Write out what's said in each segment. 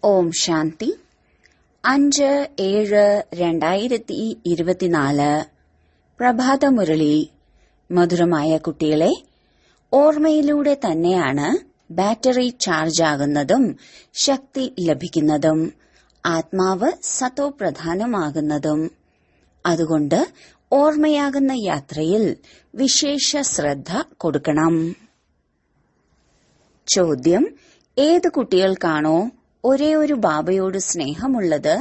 ഓം ശാന്തി 5/7/2024 പ്രഭാതമുരളി. മധുരമായ കുട്ടികളെ, ഓർമ്മയിലൂടെ തന്നെയാണ് ബാറ്ററി ചാർജ് ആകുന്നതും ശക്തി ലഭിക്കുന്നതും ആത്മാവ് സത്തോ പ്രധാനമാകുന്നതും. അതുകൊണ്ട് ഓർമ്മയാകുന്ന യാത്രയിൽ വിശേഷ ശ്രദ്ധ കൊടുക്കണം. ചോദ്യം: ഏത് കുട്ടികൾക്കാണോ ഒരേ ഒരു ബാബയോട് സ്നേഹമുള്ളത്,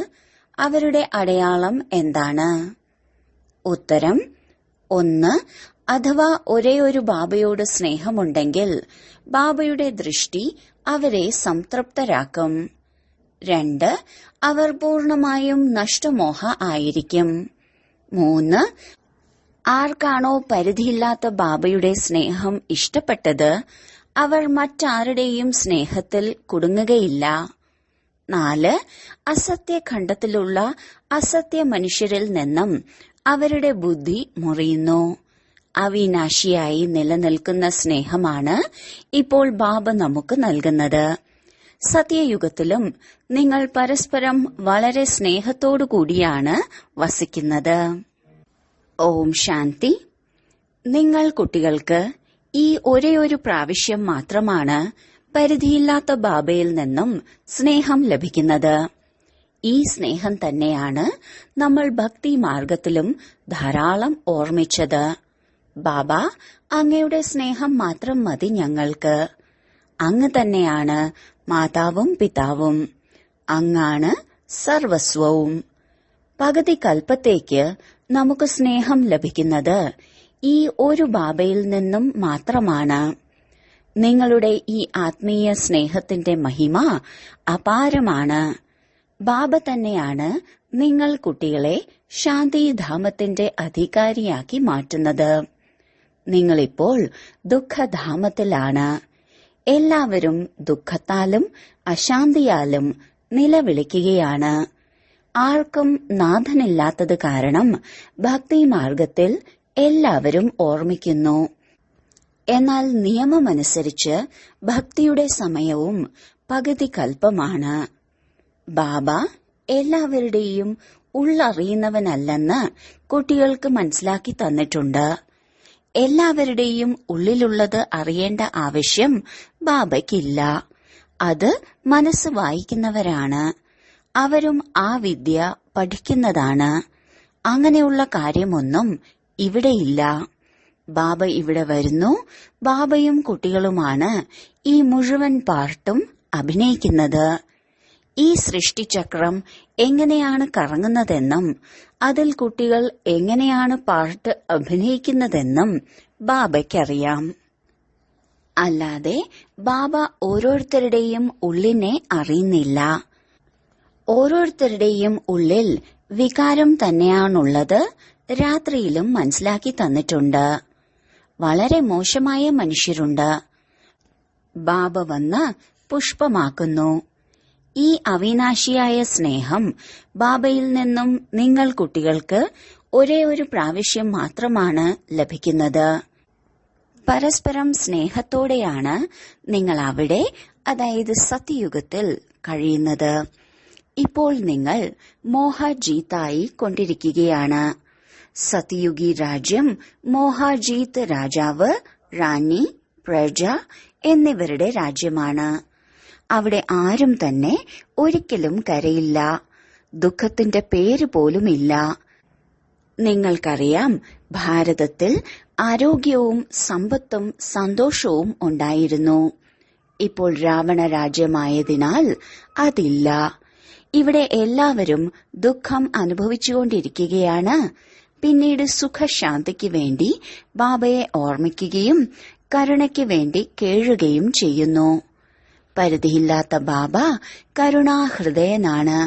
അവരുടെ അടയാളം എന്താണ്? ഉത്തരം: 1. അഥവാ ഒരേ ഒരു ബാബയോട് സ്നേഹമുണ്ടെങ്കിൽ ബാബയുടെ ദൃഷ്ടി അവരെ സംതൃപ്തരാക്കും. 2. അവർ പൂർണമായും നഷ്ടമോഹ ആയിരിക്കും. 3. ആർക്കാണോ പരിധിയില്ലാത്ത ബാബയുടെ സ്നേഹം ഇഷ്ടപ്പെട്ടത്, അവർ മറ്റാരുടെയും സ്നേഹത്തിൽ കുടുങ്ങുകയില്ല. 4. അസത്യഖണ്ഡത്തിലുള്ള അസത്യ മനുഷ്യരിൽ നിന്നും അവരുടെ ബുദ്ധി മുറിയുന്നു. അവിനാശിയായി നിലനിൽക്കുന്ന സ്നേഹമാണ് ഇപ്പോൾ ബാബ നമുക്ക് നൽകുന്നത്. സത്യയുഗത്തിലും നിങ്ങൾ പരസ്പരം വളരെ സ്നേഹത്തോടു കൂടിയാണ് വസിക്കുന്നത്. ഓം ശാന്തി. നിങ്ങൾ കുട്ടികൾക്ക് ഈ ഒരേയൊരു പ്രാവശ്യം മാത്രമാണ് പരിധിയില്ലാത്ത ബാബയിൽ നിന്നും സ്നേഹം ലഭിക്കുന്നത്. ഈ സ്നേഹം തന്നെയാണ് നമ്മൾ ഭക്തി മാർഗത്തിലും ധാരാളം ഓർമ്മിച്ചത്. ബാബ, അങ്ങയുടെ സ്നേഹം മാത്രം മതി ഞങ്ങൾക്ക്. അങ്ങ് തന്നെയാണ് മാതാവും പിതാവും. അങ്ങാണ് സർവസ്വവും. പകുതി കൽപ്പത്തേക്ക് നമുക്ക് സ്നേഹം ലഭിക്കുന്നത് ഈ ഒരു ബാബയിൽ നിന്നും മാത്രമാണ്. നിങ്ങളുടെ ഈ ആത്മീയ സ്നേഹത്തിന്റെ മഹിമ അപാരമാണ്. ബാബ തന്നെയാണ് നിങ്ങൾ കുട്ടികളെ ശാന്തിധാമത്തിന്റെ അധികാരിയാക്കി മാറ്റുന്നത്. നിങ്ങളിപ്പോൾ ദുഃഖധാമത്തിലാണ്. എല്ലാവരും ദുഃഖത്താലും അശാന്തിയാലും നിലവിളിക്കുകയാണ്. ആർക്കും നാഥനില്ലാത്തത് കാരണം ഭക്തിമാർഗത്തിൽ എല്ലാവരും ഓർമ്മിക്കുന്നു. എന്നാൽ നിയമമനുസരിച്ച് ഭക്തിയുടെ സമയവും പകുതി കൽപ്പമാണ്. ബാബ എല്ലാവരുടെയും ഉള്ളറിയുന്നവനല്ലെന്ന് കുട്ടികൾക്ക് മനസ്സിലാക്കി തന്നിട്ടുണ്ട്. എല്ലാവരുടെയും ഉള്ളിലുള്ളത് അറിയേണ്ട ആവശ്യം ബാബയ്ക്കില്ല. അത് മനസ്സ് വായിക്കുന്നവരാണ്. അവരും ആ വിദ്യ പഠിക്കുന്നതാണ്. അങ്ങനെയുള്ള കാര്യമൊന്നും ഇവിടെയില്ല. ബാബ ഇവിടെ വരുന്നു. ബാബയും കുട്ടികളുമാണ് ഈ മുഴുവൻ പാർട്ടും അഭിനയിക്കുന്നത്. ഈ സൃഷ്ടിചക്രം എങ്ങനെയാണ് കറങ്ങുന്നതെന്നും അതിൽ കുട്ടികൾ എങ്ങനെയാണ് പാർട്ട് അഭിനയിക്കുന്നതെന്നും ബാബയ്ക്കറിയാം. അല്ലാതെ ബാബ ഓരോരുത്തരുടെയും ഉള്ളിനെ അറിയുന്നില്ല. ഓരോരുത്തരുടെയും ഉള്ളിൽ വികാരം തന്നെയാണുള്ളത്. രാത്രിയിലും മനസ്സിലാക്കി തന്നിട്ടുണ്ട്. വളരെ മോശമായ മനുഷ്യരുണ്ട്. ബാബ വന്ന് പുഷ്പമാക്കുന്നു. ഈ അവിനാശിയായ സ്നേഹം ബാബയിൽ നിന്നും നിങ്ങൾ കുട്ടികൾക്ക് ഒരേ ഒരു പ്രാവശ്യം മാത്രമാണ് ലഭിക്കുന്നത്. പരസ്പരം സ്നേഹത്തോടെയാണ് നിങ്ങൾ അവിടെ, അതായത് സത്യയുഗത്തിൽ കഴിയുന്നത്. ഇപ്പോൾ നിങ്ങൾ മോഹജീത്തായി കൊണ്ടിരിക്കുകയാണ്. സത്യയുഗി രാജ്യം മോഹജീത്ത് രാജാവ്, റാണി, പ്രജ എന്നിവരുടെ രാജ്യമാണ്. അവിടെ ആരും തന്നെ ഒരിക്കലും കരയില്ല. ദുഃഖത്തിന്റെ പേര് പോലുമില്ല. നിങ്ങൾക്കറിയാം, ഭാരതത്തിൽ ആരോഗ്യവും സമ്പത്തും സന്തോഷവും ഉണ്ടായിരുന്നു. ഇപ്പോൾ രാവണ രാജ്യമായതിനാൽ അതില്ല. ഇവിടെ എല്ലാവരും ദുഃഖം അനുഭവിച്ചുകൊണ്ടിരിക്കുകയാണ്. പിന്നീട് സുഖശാന്തിക്ക് വേണ്ടി ബാബയെ ഓർമ്മിക്കുകയും കരുണയ്ക്ക് വേണ്ടി കേഴുകയും ചെയ്യുന്നു. പരിധിയില്ലാത്ത ബാബ കരുണാഹൃദയനാണ്.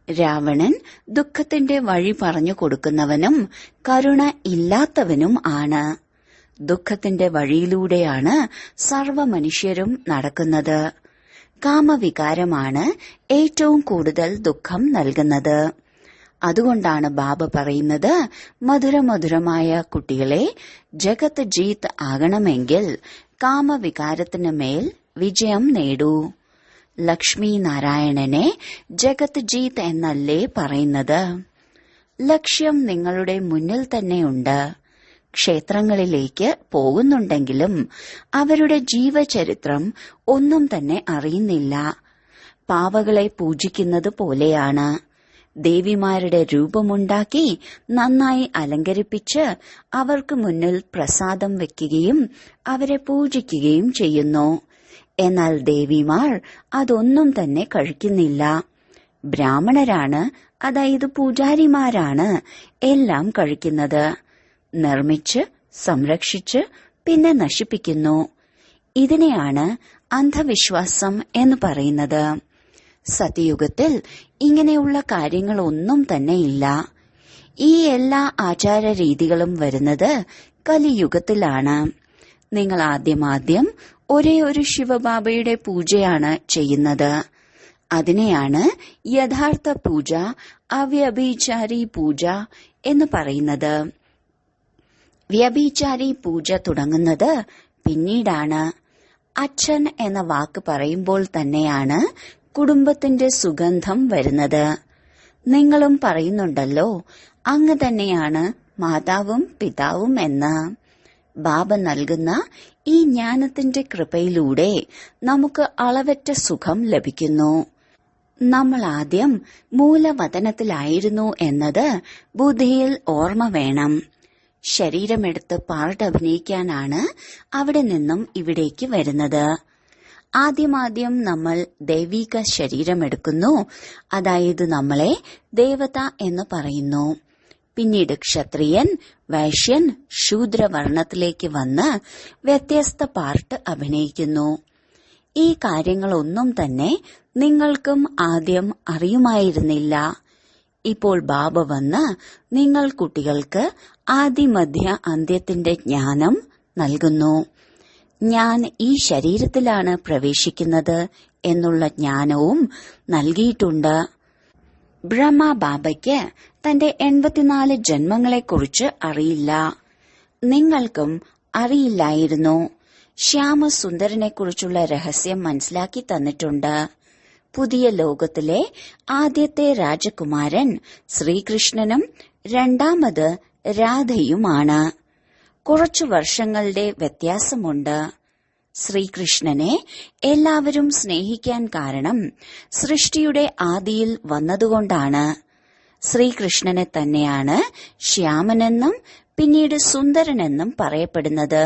രാവണൻ ദുഃഖത്തിന്റെ വഴി പറഞ്ഞു കൊടുക്കുന്നവനും കരുണ ഇല്ലാത്തവനും ആണ്. ദുഃഖത്തിന്റെ വഴിയിലൂടെയാണ് സർവ മനുഷ്യരും നടക്കുന്നത്. കാമവികാരമാണ് ഏറ്റവും കൂടുതൽ ദുഃഖം നൽകുന്നത്. അതുകൊണ്ടാണ് ബാബ പറയുന്നത്, മധുരമധുരമായ കുട്ടികളെ, ജഗത് ജീത്ത് ആകണമെങ്കിൽ കാമവികാരത്തിന് മേൽ വിജയം നേടൂ. ലക്ഷ്മി നാരായണനെ ജഗത് ജീത് എന്നല്ലേ പറയുന്നത്? ലക്ഷ്യം നിങ്ങളുടെ മുന്നിൽ തന്നെയുണ്ട്. ക്ഷേത്രങ്ങളിലേക്ക് പോകുന്നുണ്ടെങ്കിലും അവരുടെ ജീവചരിത്രം ഒന്നും തന്നെ അറിയുന്നില്ല. പാവകളെ പൂജിക്കുന്നത് പോലെയാണ്. ദേവിമാരുടെ രൂപമുണ്ടാക്കി നന്നായി അലങ്കരിപ്പിച്ച് അവർക്ക് മുന്നിൽ പ്രസാദം വെക്കുകയും അവരെ പൂജിക്കുകയും ചെയ്യുന്നു. എന്നാൽ ദേവിമാർ അതൊന്നും തന്നെ കഴിക്കുന്നില്ല. ബ്രാഹ്മണരാണ്, അതായത് പൂജാരിമാരാണ് എല്ലാം കഴിക്കുന്നത്. നിർമ്മിച്ച് സംരക്ഷിച്ച് പിന്നെ നശിപ്പിക്കുന്നു. ഇതിനെയാണ് അന്ധവിശ്വാസം എന്ന് പറയുന്നത്. സത്യയുഗത്തിൽ ഇങ്ങനെയുള്ള കാര്യങ്ങളൊന്നും തന്നെ ഇല്ല. ഈ എല്ലാ ആചാര രീതികളും വരുന്നത് കലിയുഗത്തിലാണ്. നിങ്ങൾ ആദ്യം ഒരേ ഒരു ശിവബാബയുടെ പൂജയാണ് ചെയ്യുന്നത്. അതിനെയാണ് യഥാർത്ഥ പൂജ, അവ്യഭിചാരി പൂജ എന്ന് പറയുന്നത്. വ്യഭിചാരി പൂജ തുടങ്ങുന്നത് പിന്നീടാണ്. അച്ഛൻ എന്ന വാക്ക് പറയുമ്പോൾ തന്നെയാണ് കുടുംബത്തിന്റെ സുഗന്ധം വരുന്നത്. നിങ്ങളും പറയുന്നുണ്ടല്ലോ, അങ്ങ് തന്നെയാണ് മാതാവും പിതാവും എന്ന്. ബാബ നൽകുന്ന ഈ ജ്ഞാനത്തിന്റെ കൃപയിലൂടെ നമുക്ക് അളവറ്റ സുഖം ലഭിക്കുന്നു. നമ്മൾ ആദ്യം മൂലവതനത്തിലായിരുന്നു എന്നത് ബുദ്ധിയിൽ ഓർമ്മ വേണം. ശരീരമെടുത്ത് പാർട്ട് അഭിനയിക്കാനാണ് അവിടെ നിന്നും ഇവിടേക്ക് വരുന്നത്. ആദ്യം നമ്മൾ ദൈവിക ശരീരമെടുക്കുന്നു, അതായത് നമ്മളെ ദേവത എന്ന് പറയുന്നു. പിന്നീട് ക്ഷത്രിയൻ, വൈശ്യൻ, ശൂദ്രവർണത്തിലേക്ക് വന്ന് വ്യത്യസ്ത പാർട്ട് അഭിനയിക്കുന്നു. ഈ കാര്യങ്ങളൊന്നും തന്നെ നിങ്ങൾക്കും ആദ്യം അറിയുമായിരുന്നില്ല. ഇപ്പോൾ ബാബ വന്ന് നിങ്ങൾ കുട്ടികൾക്ക് ആദിമധ്യ അന്ത്യത്തിന്റെ ജ്ഞാനം നൽകുന്നു. ഞാൻ ഈ ശരീരത്തിലാണ് പ്രവേശിക്കുന്നത് എന്നുള്ള ജ്ഞാനവും നൽകിയിട്ടുണ്ട്. ബ്രഹ്മ ബാബയ്ക്ക് തന്റെ 84 ജന്മങ്ങളെക്കുറിച്ച് അറിയില്ല. നിങ്ങൾക്കും അറിയില്ലായിരുന്നു. ശ്യാമസുന്ദരനെക്കുറിച്ചുള്ള രഹസ്യം മനസ്സിലാക്കി തന്നിട്ടുണ്ട്. പുതിയ ലോകത്തിലെ ആദ്യത്തെ രാജകുമാരൻ ശ്രീകൃഷ്ണനും രണ്ടാമത് രാധയുമാണ്. കുറച്ചു വർഷങ്ങളുടെ വ്യത്യാസമുണ്ട്. ശ്രീകൃഷ്ണനെ എല്ലാവരും സ്നേഹിക്കാൻ കാരണം സൃഷ്ടിയുടെ ആദിയിൽ വന്നതുകൊണ്ടാണ്. ശ്രീകൃഷ്ണനെ തന്നെയാണ് ശ്യാമനെന്നും പിന്നീട് സുന്ദരനെന്നും പറയപ്പെടുന്നത്.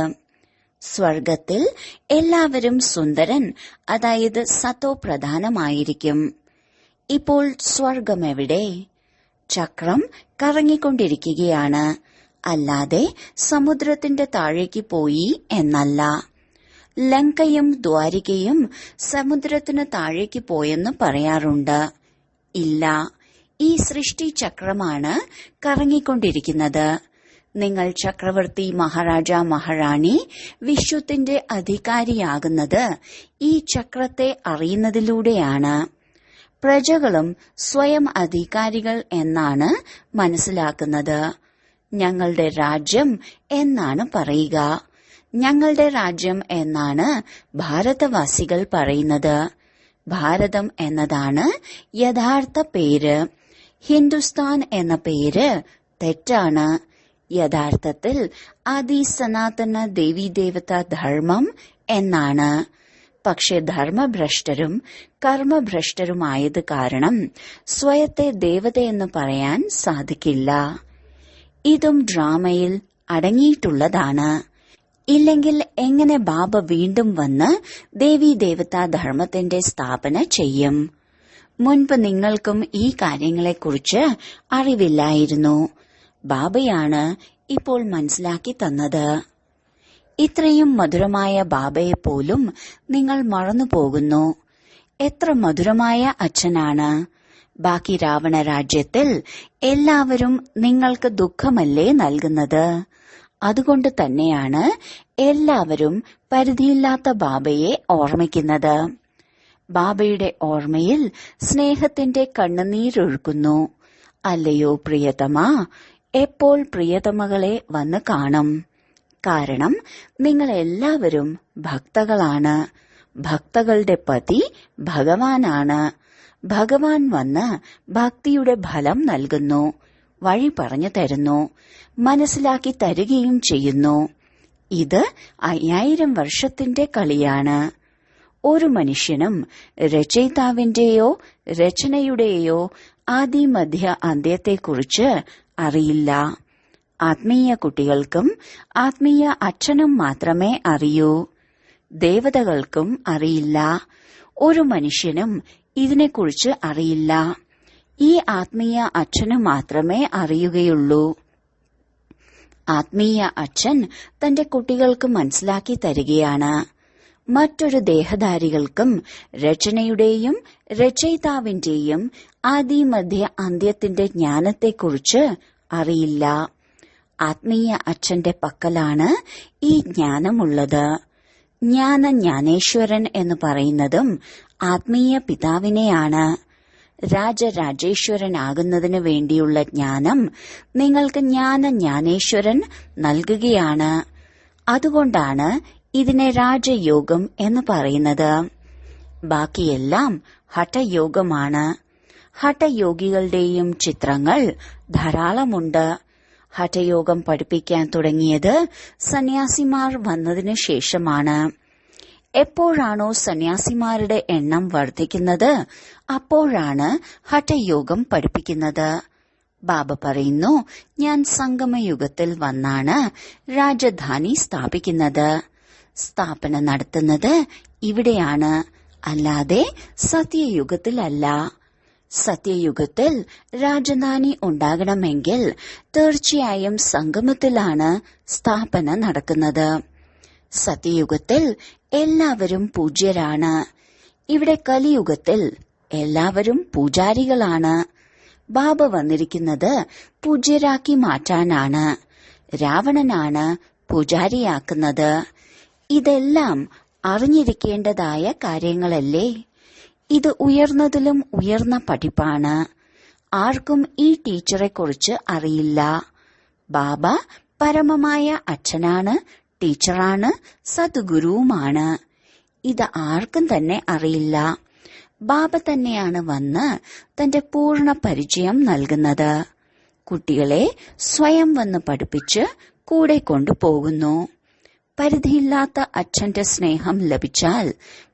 സ്വർഗത്തിൽ എല്ലാവരും സുന്ദരൻ, അതായത് സത്തോ പ്രധാനമായിരിക്കും. ഇപ്പോൾ സ്വർഗമെവിടെ? ചക്രം കറങ്ങിക്കൊണ്ടിരിക്കുകയാണ്, അല്ലാതെ സമുദ്രത്തിന്റെ താഴേക്ക് പോയി എന്നല്ല. ലങ്കയും ദ്വാരികയും സമുദ്രത്തിന് താഴേക്ക് പോയെന്ന് പറയാറുണ്ട്. ഇല്ല, ഈ സൃഷ്ടി ചക്രമാണ് കറങ്ങിക്കൊണ്ടിരിക്കുന്നത്. നിങ്ങൾ ചക്രവർത്തി, മഹാരാജ, മഹാറാണി, വിശ്വത്തിന്റെ അധികാരിയാകുന്നത് ഈ ചക്രത്തെ അറിയുന്നതിലൂടെയാണ്. പ്രജകളും സ്വയം അധികാരികൾ എന്നാണ് മനസ്സിലാക്കുന്നത്. ഞങ്ങളുടെ രാജ്യം എന്നാണ് പറയുക. ഞങ്ങളുടെ രാജ്യം എന്നാണ് ഭാരതവാസികൾ പറയുന്നത്. ഭാരതം എന്നതാണ് യഥാർത്ഥ പേര്. ഹിന്ദുസ്ഥാൻ എന്ന പേര് തെറ്റാണ്. യഥാർത്ഥത്തിൽ ആദി സനാതന ദേവീദേവത ധർമ്മം എന്നാണ്. പക്ഷെ ധർമ്മഭ്രഷ്ടരും കർമ്മഭ്രഷ്ടരുമായത് കാരണം സ്വയത്തെ ദേവതയെന്ന് പറയാൻ സാധിക്കില്ല. ഇതും ഡ്രാമയിൽ അടങ്ങിയിട്ടുള്ളതാണ്. ഇല്ലെങ്കിൽ എങ്ങനെ ബാബ വീണ്ടും വന്ന് ദേവീദേവതാ ധർമ്മത്തിന്റെ സ്ഥാപന ചെയ്യും? മുൻപ് നിങ്ങൾക്കും ഈ കാര്യങ്ങളെക്കുറിച്ച് അറിവില്ലായിരുന്നു. ബാബയാണ് ഇപ്പോൾ മനസ്സിലാക്കി തന്നത്. ഇത്രയും മധുരമായ ബാബയെപ്പോലും നിങ്ങൾ മറന്നുപോകുന്നു. എത്ര മധുരമായ അച്ഛനാണ്. ബാക്കി രാവണ രാജ്യത്തിൽ എല്ലാവരും നിങ്ങൾക്ക് ദുഃഖമല്ലേ നൽകുന്നത്? അതുകൊണ്ട് തന്നെയാണ് എല്ലാവരും പരിധിയില്ലാത്ത ബാബയെ ഓർമ്മിക്കുന്നത്. ബാബയുടെ ഓർമ്മയിൽ സ്നേഹത്തിന്റെ കണ്ണുനീരൊഴുക്കുന്നു. അല്ലയോ പ്രിയതമാ, എപ്പോൾ പ്രിയതമകളെ വന്ന് കാണും? കാരണം നിങ്ങൾ എല്ലാവരും ഭക്തകളാണ്. ഭക്തകളുടെ പതി ഭഗവാനാണ്. ഭഗവാൻ വന്ന് ഭക്തിയുടെ ഫലം നൽകുന്നു, വഴി പറഞ്ഞു തരുന്നു, മനസ്സിലാക്കി തരികയും ചെയ്യുന്നു. ഇത് 5000 വർഷത്തിന്റെ കളിയാണ്. ഒരു മനുഷ്യനും രചയിതാവിന്റെയോ രചനയുടെയോ ആദി മധ്യ അന്ത്യത്തെക്കുറിച്ച് അറിയില്ല. ആത്മീയ കുട്ടികൾക്കും ആത്മീയ അച്ഛനും മാത്രമേ അറിയൂ. ദേവതകൾക്കും അറിയില്ല. ഒരു മനുഷ്യനും ഇതിനെക്കുറിച്ച് അറിയില്ല. ഈ ആത്മീയ അച്ഛന് മാത്രമേ അറിയുകയുള്ളൂ. ആത്മീയ അച്ഛൻ തന്റെ കുട്ടികൾക്ക് മനസ്സിലാക്കി തരികയാണ്. മറ്റൊരു ദേഹധാരികൾക്കും രചനയുടെയും രചയിതാവിന്റെയും ആദി മധ്യ അന്ത്യത്തിന്റെ ജ്ഞാനത്തെക്കുറിച്ച് അറിയില്ല. ആത്മീയ അച്ഛന്റെ പക്കലാണ് ഈ ജ്ഞാനമുള്ളത്. ജ്ഞാനേശ്വരൻ എന്ന് പറയുന്നതും ആത്മീയ പിതാവിനെയാണ്. രാജരാജേശ്വരനാകുന്നതിനു വേണ്ടിയുള്ള ജ്ഞാനം നിങ്ങൾക്ക് ജ്ഞാനേശ്വരൻ നൽകുകയാണ്. അതുകൊണ്ടാണ് ഇതിനെ രാജയോഗം എന്ന് പറയുന്നത്. ബാക്കിയെല്ലാം ഹഠയോഗമാണ്. ഹഠയോഗികളുടെയും ചിത്രങ്ങൾ ധാരാളമുണ്ട്. ഹഠയോഗം പഠിപ്പിക്കാൻ തുടങ്ങിയത് സന്യാസിമാർ വന്നതിനു ശേഷമാണ്. എപ്പോഴാണോ സന്യാസിമാരുടെ എണ്ണം വർദ്ധിക്കുന്നത്, അപ്പോഴാണ് ഹഠയോഗം പഠിപ്പിക്കുന്നത്. ബാബ പറയുന്നു, ഞാൻ സംഗമയുഗത്തിൽ വന്നാണ് രാജധാനി സ്ഥാപിക്കുന്നത്. സ്ഥാപന നടത്തുന്നത് ഇവിടെയാണ്, അല്ലാതെ സത്യയുഗത്തിലല്ല. സത്യയുഗത്തിൽ രാജധാനി ഉണ്ടാകണമെങ്കിൽ തീർച്ചയായും സംഗമത്തിലാണ് സ്ഥാപന നടക്കുന്നത്. സത്യയുഗത്തിൽ എല്ലാവരും പൂജ്യരാണ്. ഇവിടെ കലിയുഗത്തിൽ എല്ലാവരും പൂജാരികളാണ്. ബാബ വന്നിരിക്കുന്നത് പൂജ്യരാക്കി മാറ്റാനാണ്. രാവണനാണ് പൂജാരിയാക്കുന്നത്. ഇതെല്ലാം അറിഞ്ഞിരിക്കേണ്ടതായ കാര്യങ്ങളല്ലേ? ഇത് ഉയർന്നതിലും ഉയർന്ന പഠിപ്പാണ്. ആർക്കും ഈ ടീച്ചറെക്കുറിച്ച് അറിയില്ല. ബാബ പരമമായ അച്ഛനാണ്, ടീച്ചറാണ്, സദ്ഗുരുവുമാണ്. ഇത് ആർക്കും തന്നെ അറിയില്ല. ബാബ തന്നെയാണ് വന്ന് തന്റെ പൂർണ്ണ പരിചയം നൽകുന്നത്. കുട്ടികളെ സ്വയം വന്ന് പഠിപ്പിച്ച് കൂടെ കൊണ്ടുപോകുന്നു. പരിധിയില്ലാത്ത അച്ഛന്റെ സ്നേഹം ലഭിച്ചാൽ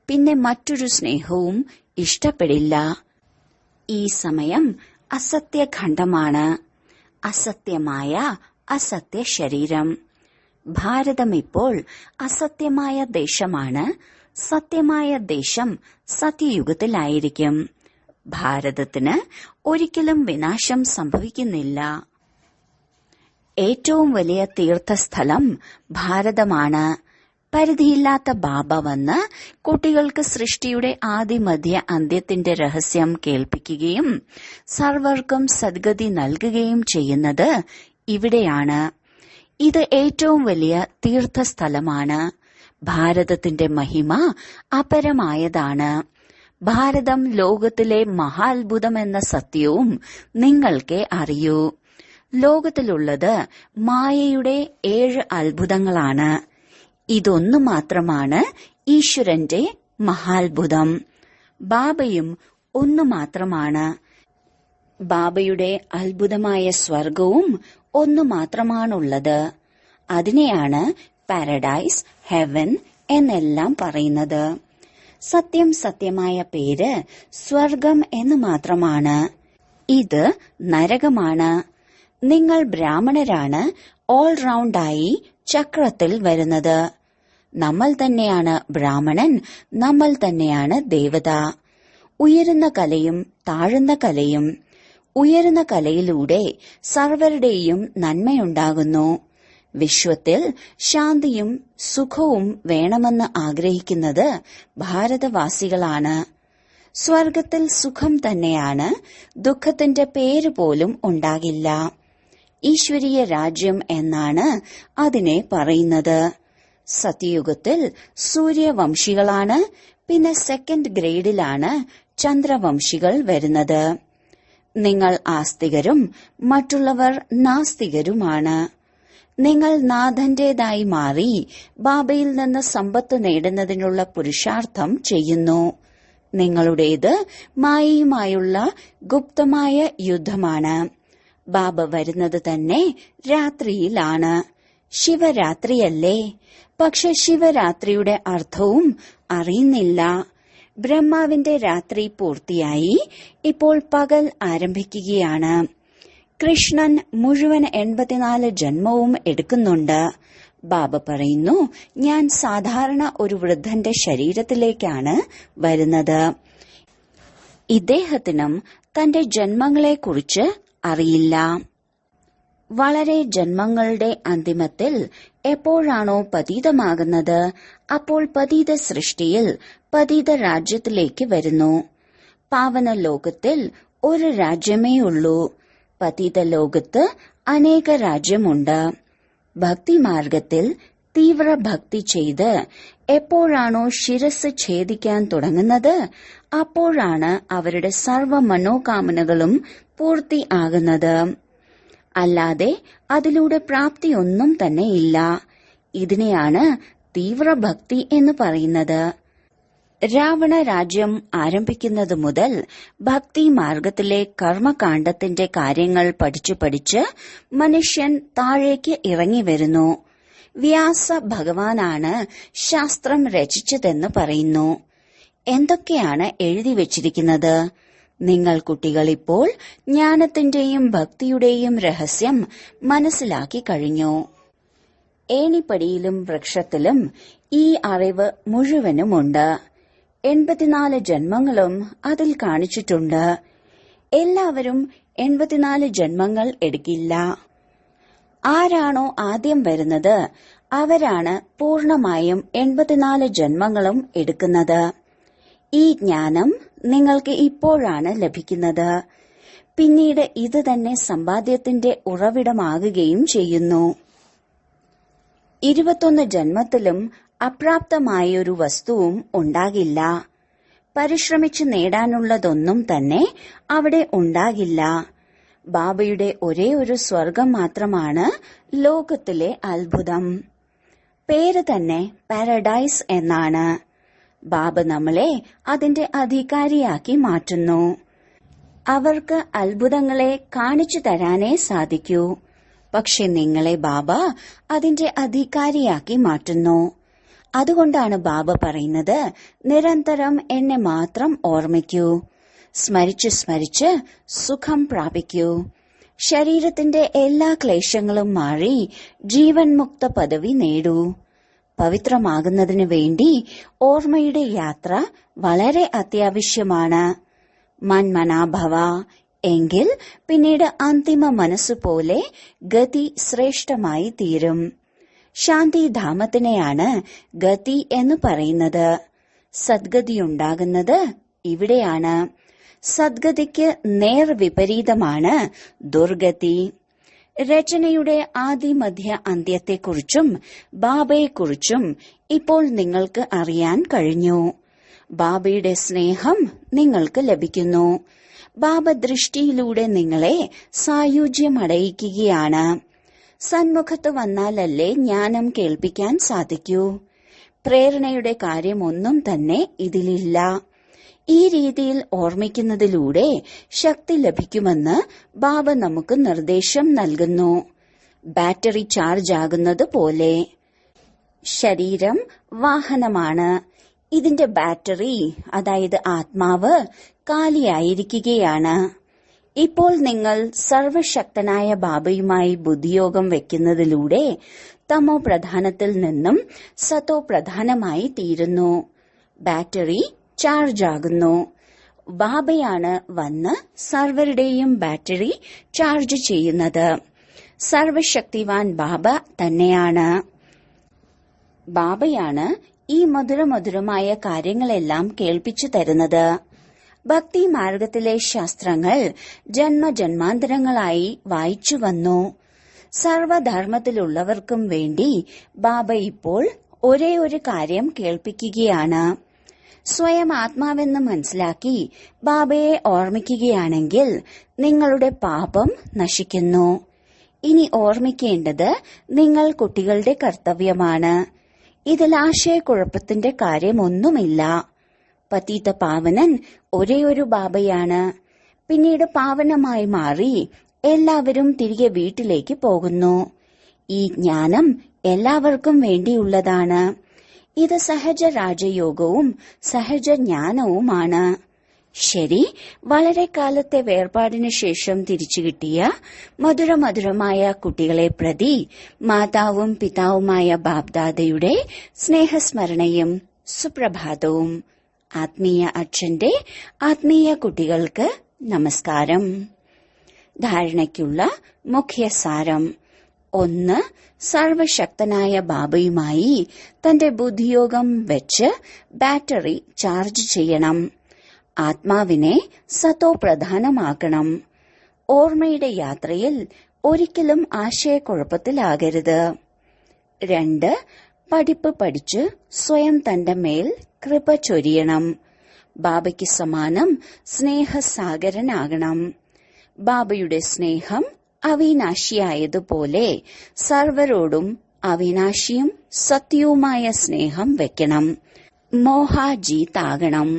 പിന്നെ മറ്റൊരു സ്നേഹവും ഇഷ്ടപ്പെടില്ല. ഈ സമയം അസത്യഖണ്ഡമാണ്. അസത്യമായ അസത്യ ശരീരം. ഭാരതം ഇപ്പോൾ അസത്യമായ ദേശമാണ്. സത്യമായ ദേശം സത്യയുഗത്തിലായിരിക്കും. ഭാരതത്തിന് ഒരിക്കലും വിനാശം സംഭവിക്കുന്നില്ല. ഏറ്റവും വലിയ തീർത്ഥസ്ഥലം ഭാരതമാണ്. പരിധിയില്ലാത്ത ബാബ വന്ന് കുട്ടികൾക്ക് സൃഷ്ടിയുടെ ആദി മധ്യ അന്ത്യത്തിന്റെ രഹസ്യം കേൾപ്പിക്കുകയും സർവർക്കും സദ്ഗതി നൽകുകയും ചെയ്യുന്നത് ഇവിടെയാണ്. ഇത് ഏറ്റവും വലിയ തീർത്ഥസ്ഥലമാണ്. ഭാരതത്തിന്റെ മഹിമ അപരമായതാണ്. ഭാരതം ലോകത്തിലെ മഹാത്ഭുതമെന്ന സത്യവും നിങ്ങൾക്കേ അറിയൂ. ലോകത്തിലുള്ളത് മായയുടെ 7 അത്ഭുതങ്ങളാണ്. ഇതൊന്നു മാത്രമാണ് ഈശ്വരന്റെ മഹാത്ഭുതം. ബാബയും ഒന്നു മാത്രമാണ്. ബാബയുടെ അത്ഭുതമായ സ്വർഗവും ഒന്നു മാത്രമാണുള്ളത്. അതിനെയാണ് പാരഡൈസ്, ഹെവൻ എന്നെല്ലാം പറയുന്നത്. സത്യം സത്യമായ പേര് സ്വർഗം എന്ന് മാത്രമാണ്. ഇത് നരകമാണ്. നിങ്ങൾ ബ്രാഹ്മണരാണ് ഓൾറൗണ്ടായി ചക്രത്തിൽ വരുന്നത്. നമ്മൾ തന്നെയാണ് ബ്രാഹ്മണൻ, നമ്മൾ തന്നെയാണ് ദേവത. ഉയരുന്ന കലയും താഴുന്ന കലയും. ഉയരുന്ന കലയിലൂടെ സർവരുടെയും നന്മയുണ്ടാകുന്നു. വിശ്വത്തിൽ ശാന്തിയും സുഖവും വേണമെന്ന് ആഗ്രഹിക്കുന്നത് ഭാരതവാസികളാണ്. സ്വർഗത്തിൽ സുഖം തന്നെയാണ്. ദുഃഖത്തിന്റെ പേര് പോലും ഉണ്ടാകില്ല. ഈശ്വരീയ രാജ്യം എന്നാണ് അതിനെ പറയുന്നത്. സത്യയുഗത്തിൽ സൂര്യവംശികളാണ്. പിന്നെ സെക്കൻഡ് ഗ്രേഡിലാണ് ചന്ദ്രവംശികൾ വരുന്നത്. നിങ്ങൾ ആസ്തികരും മറ്റുള്ളവർ നാസ്തികരുമാണ്. നിങ്ങൾ നാഥന്റേതായി മാറി ബാബയിൽ നിന്ന് സമ്പത്ത് നേടുന്നതിനുള്ള പുരുഷാർത്ഥം ചെയ്യുന്നു. നിങ്ങളുടേത് മായയുമായുള്ള ഗുപ്തമായ യുദ്ധമാണ്. ബാബ വരുന്നത് തന്നെ രാത്രിയിലാണ്. ശിവരാത്രിയല്ലേ? പക്ഷെ ശിവരാത്രിയുടെ അർത്ഥവും അറിയുന്നില്ല. ബ്രഹ്മാവിന്റെ രാത്രി പൂർത്തിയായി. ഇപ്പോൾ പകൽ ആരംഭിക്കുകയാണ്. കൃഷ്ണൻ മുഴുവൻ 84 ജന്മവും എടുക്കുന്നുണ്ട്. ബാബ പറയുന്നു, ഞാൻ സാധാരണ ഒരു വൃദ്ധന്റെ ശരീരത്തിലേക്കാണ് വരുന്നത്. ഇദ്ദേഹത്തിനും തന്റെ ജന്മങ്ങളെക്കുറിച്ച് അറിയില്ല. വളരെ ജന്മങ്ങളുടെ അന്തിമത്തിൽ എപ്പോഴാണോ പതീതമാകുന്നത്, അപ്പോൾ പതീത സൃഷ്ടിയിൽ പതീത രാജ്യത്തിലേക്ക് വരുന്നു. പാവന ലോകത്തിൽ ഒരു രാജ്യമേ ഉള്ളൂ. പതീത ലോകത്ത് അനേക രാജ്യമുണ്ട്. ഭക്തിമാർഗത്തിൽ തീവ്ര ഭക്തി ചെയ്ത് എപ്പോഴാണോ ശിരസ് ഛേദിക്കാൻ തുടങ്ങുന്നത്, അപ്പോഴാണ് അവരുടെ സർവ മനോകാമനകളും പൂർത്തിയാകുന്നത്. അല്ലാതെ അതിലൂടെ പ്രാപ്തിയൊന്നും തന്നെ ഇല്ല. ഇതിനെയാണ് തീവ്രഭക്തി എന്ന് പറയുന്നത്. രാവണ രാജ്യം ആരംഭിക്കുന്നത് മുതൽ ഭക്തി മാർഗത്തിലെ കർമ്മകാണ്ഡത്തിന്റെ കാര്യങ്ങൾ പഠിച്ച് മനുഷ്യൻ താഴേക്ക് ഇറങ്ങി വരുന്നു. വ്യാസ ഭഗവാനാണ് ശാസ്ത്രം രചിച്ചതെന്ന് പറയുന്നു. എന്തൊക്കെയാണ് എഴുതി വച്ചിരിക്കുന്നത്? നിങ്ങൾ കുട്ടികൾ ഇപ്പോൾ ജ്ഞാനത്തിന്റെയും ഭക്തിയുടെയും രഹസ്യം മനസ്സിലാക്കി കഴിഞ്ഞു. ഏണിപ്പടിയിലും വൃക്ഷത്തിലും ഈ അറിവ് മുഴുവനുമുണ്ട്. 84 ജന്മങ്ങളും അതിൽ കാണിച്ചിട്ടുണ്ട്. എല്ലാവരും 84 ജന്മങ്ങൾ എടുക്കില്ല. ആരാണോ ആദ്യം വരുന്നത് അവരാണ് പൂർണമായും 84 ജന്മങ്ങളും എടുക്കുന്നത്. ഈ ജ്ഞാനം നിങ്ങൾക്ക് ഇപ്പോഴാണ് ലഭിക്കുന്നത്. പിന്നീട് ഇത് തന്നെ സമ്പാദ്യത്തിന്റെ ഉറവിടമാകുകയും ചെയ്യുന്നു. 21 ജന്മത്തിലും അപ്രാപ്തമായൊരു വസ്തുവും ഉണ്ടാകില്ല. പരിശ്രമിച്ച് നേടാനുള്ളതൊന്നും തന്നെ അവിടെ ഉണ്ടാകില്ല. ബാബയുടെ ഒരേ ഒരു സ്വർഗം മാത്രമാണ് ലോകത്തിലെ അത്ഭുതം. പേര് തന്നെ പാരഡൈസ് എന്നാണ്. ബാബ നമ്മളെ അതിന്റെ അധികാരിയാക്കി മാറ്റുന്നു. അവർക്ക് അത്ഭുതങ്ങളെ കാണിച്ചു തരാനേ സാധിക്കൂ. പക്ഷെ നിങ്ങളെ ബാബ അതിന്റെ അധികാരിയാക്കി മാറ്റുന്നു. അതുകൊണ്ടാണ് ബാബ പറയുന്നത്, നിരന്തരം എന്നെ മാത്രം ഓർമ്മിക്കൂ. സ്മരിച്ച് സ്മരിച്ച് സുഖം പ്രാപിക്കൂ. ശരീരത്തിന്റെ എല്ലാ ക്ലേശങ്ങളും മാറി ജീവൻ മുക്ത പദവി നേടൂ. പവിത്രമാകുന്നതിനു വേണ്ടി ഓർമ്മയുടെ യാത്ര വളരെ അത്യാവശ്യമാണ്. മന്മനാഭവ എങ്കിൽ പിന്നീട് അന്തിമ മനസ്സുപോലെ ഗതി ശ്രേഷ്ഠമായി തീരും. ശാന്തിധാമത്തിനെയാണ് ഗതി എന്ന് പറയുന്നത്. സദ്ഗതിയുണ്ടാകുന്നത് ഇവിടെയാണ്. സദ്ഗതിക്ക് നേർ വിപരീതമാണ് ദുർഗതി. രചനയുടെ ആദിമധ്യ അന്ത്യത്തെക്കുറിച്ചും ബാബയെക്കുറിച്ചും ഇപ്പോൾ നിങ്ങൾക്ക് അറിയാൻ കഴിഞ്ഞു. ബാബയുടെ സ്നേഹം നിങ്ങൾക്ക് ലഭിക്കുന്നു. ബാബ ദൃഷ്ടിയിലൂടെ നിങ്ങളെ സായുജ്യമടയിക്കുകയാണ്. സന്മുഖത്ത് വന്നാലല്ലേ ജ്ഞാനം കേൾപ്പിക്കാൻ സാധിക്കൂ. പ്രേരണയുടെ കാര്യമൊന്നും തന്നെ ഇതിലില്ല. ഈ രീതിയിൽ ഓർമ്മിക്കുന്നതിലൂടെ ശക്തി ലഭിക്കുമെന്ന് ബാബ നമുക്ക് നിർദ്ദേശം നൽകുന്നു. ബാറ്ററി ചാർജ് ആകുന്നത് പോലെ. ശരീരം വാഹനമാണ്. ഇതിന്റെ ബാറ്ററി, അതായത് ആത്മാവ്, കാലിയായിരിക്കുകയാണ്. ഇപ്പോൾ നിങ്ങൾ സർവശക്തനായ ബാബയുമായി ബുദ്ധിയോഗം വെക്കുന്നതിലൂടെ തമോ പ്രധാനത്തിൽ നിന്നും സതോ പ്രധാനമായി തീരുന്നു. ബാറ്ററി ചാർജ് ആകുന്നു. ബാബയാണ് വന്ന് സർവരുടെയും ബാറ്ററി ചാർജ് ചെയ്യുന്നത്. സർവശക്തിവാൻ ബാബ തന്നെയാണ്. ബാബയാണ് ഈ മധുരമധുരമായ കാര്യങ്ങളെല്ലാം കേൾപ്പിച്ചു തരുന്നത്. ഭക്തി മാർഗത്തിലെ ശാസ്ത്രങ്ങൾ ജന്മജന്മാന്തരങ്ങളായി വായിച്ചു വന്നു. സർവധർമ്മത്തിലുള്ളവർക്കും വേണ്ടി ബാബ ഇപ്പോൾ ഒരേ ഒരു കാര്യം കേൾപ്പിക്കുകയാണ്. സ്വയം ആത്മാവെന്ന് മനസ്സിലാക്കി ബാബയെ ഓർമ്മിക്കുകയാണെങ്കിൽ നിങ്ങളുടെ പാപം നശിക്കുന്നു. ഇനി ഓർമ്മിക്കേണ്ടത് നിങ്ങൾ കുട്ടികളുടെ കർത്തവ്യമാണ്. ഇതിൽ ആശയക്കുഴപ്പത്തിന്റെ കാര്യമൊന്നുമില്ല. പതീത പാവനൻ ഒരേയൊരു ബാബയാണ്. പിന്നീട് പാവനമായി മാറി എല്ലാവരും തിരികെ വീട്ടിലേക്ക് പോകുന്നു. ഈ ജ്ഞാനം എല്ലാവർക്കും വേണ്ടിയുള്ളതാണ്. ഇത് സഹജ രാജയോഗവും സഹജ ജ്ഞാനവുമാണ്. ശരി, വളരെ കാലത്തെ വേർപാടിനു ശേഷം തിരിച്ചു കിട്ടിയ മധുരമധുരമായ കുട്ടികളെ പ്രതി മാതാവും പിതാവുമായ ബാബ്ദാദയുടെ സ്നേഹസ്മരണയും സുപ്രഭാതവും. ആത്മീയ അച്ഛന്റെ ആത്മീയ കുട്ടികൾക്ക് നമസ്കാരം. ധാരണയ്ക്കുള്ള മുഖ്യസാരം: 1. സർവശക്തനായ ബാബയുമായി തന്റെ ബുദ്ധിയോഗം വെച്ച് ബാറ്ററി ചാർജ് ചെയ്യണം. ആത്മാവിനെ സത്തോ പ്രധാനമാക്കണം. ഓർമ്മയുടെ യാത്രയിൽ ഒരിക്കലും ആശയക്കുഴപ്പത്തിലാകരുത്. 2. പഠിപ്പ് പഠിച്ച് സ്വയം തന്റെ മേൽ കൃപ ചൊരിയണം. ബാബയ്ക്ക് സമാനം സ്നേഹസാഗരനാകണം. ബാബയുടെ സ്നേഹം അവിനാശിയായതുപോലെ സർവരോടും അവിനാശിയും സത്യവുമായ സ്നേഹം വെക്കണം. മോഹാജീത്താകണം.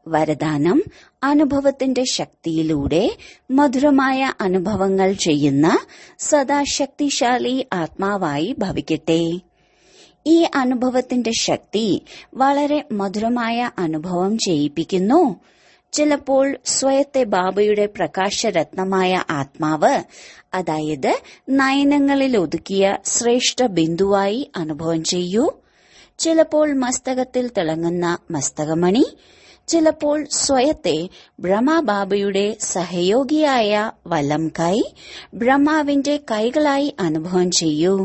വരദാനം: അനുഭവത്തിന്റെ ശക്തിയിലൂടെ മധുരമായ അനുഭവങ്ങൾ ചെയ്യുന്ന സദാ ശക്തിശാലി ആത്മാവായി ഭവിക്കട്ടെ. ഈ അനുഭവത്തിന്റെ ശക്തി വളരെ മധുരമായ അനുഭവം ചെയ്യിപ്പിക്കുന്നു. ചിലപ്പോൾ സ്വയത്തെ ബാബയുടെ പ്രകാശരത്നമായ ആത്മാവ്, അതായത് നയനങ്ങളിൽ ഒതുക്കിയ ശ്രേഷ്ഠ ബിന്ദുവായി അനുഭവം ചെയ്യൂ. ചിലപ്പോൾ മസ്തകത്തിൽ തിളങ്ങുന്ന മസ്തകമണി, ചിലപ്പോൾ സ്വയത്തെ ബ്രഹ്മബാബയുടെ സഹയോഗിയായ വലം കൈ, ബ്രഹ്മാവിന്റെ കൈകളായി അനുഭവം ചെയ്യൂ.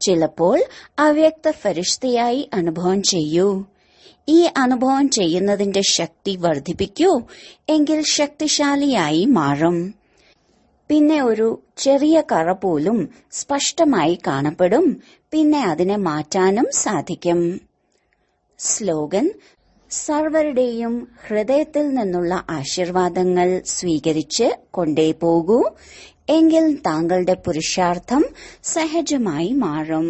ചിലപ്പോൾ അവ്യക്ത ഫരിഷ്തയായി അനുഭവം ചെയ്യൂ. ഈ അനുഭവം ചെയ്യുന്നതിന്റെ ശക്തി വർദ്ധിപ്പിക്കൂ, എങ്കിൽ ശക്തിശാലിയായി മാറും. പിന്നെ ഒരു ചെറിയ കറ പോലും സ്പഷ്ടമായി കാണപ്പെടും. പിന്നെ അതിനെ മാറ്റാനും സാധിക്കും. സ്ലോഗൻ: സർവരുടെയും ഹൃദയത്തിൽ നിന്നുള്ള ആശീർവാദങ്ങൾ സ്വീകരിച്ച് കൊണ്ടേ പോകൂ, എങ്കിൽ താങ്കളുടെ പുരുഷാർത്ഥം സഹജമായി മാറും.